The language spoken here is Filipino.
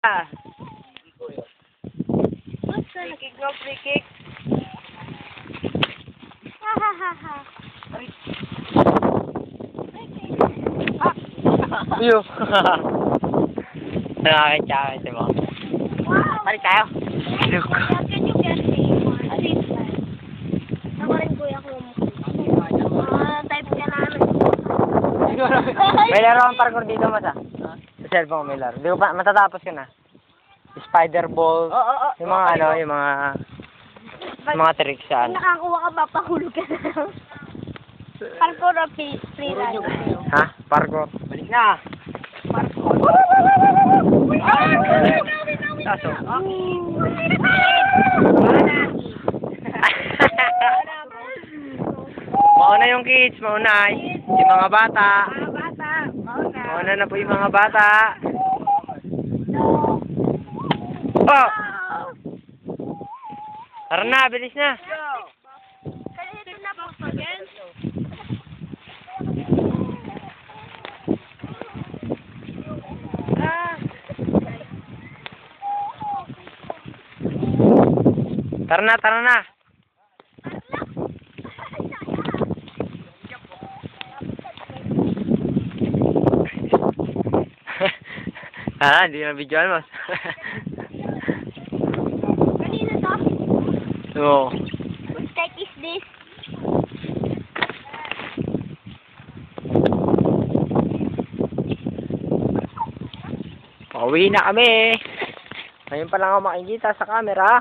Free kick no, free kick. Ha ha ha ha. Iyo. Nakakitsaka mo. Balik tayo. Look. Can you get me one? Ako rin kuya ko. Type ka namin. May laro ang parkour dito, mas ah. Sa cellphone ko may laro. Di ko pa, matatapos ka na. Spider ball. Yung mga ano, yung mga tricks sa ano. Nakakuha ka, papahulog ka na lang. Parkour o free ride? Ha? Parkour. Balik na. Taso. Mauna yung kids, mauna. Yung mga bata. Mauna na po yung mga bata. Oh! Tara na, bilis na. Kanina na po pa yan. Tara na, tara na. Hindi na videoan mo. Kanina to? Oo. Which type is this? Pauwi na kami. Ngayon pa lang ako makikita sa camera.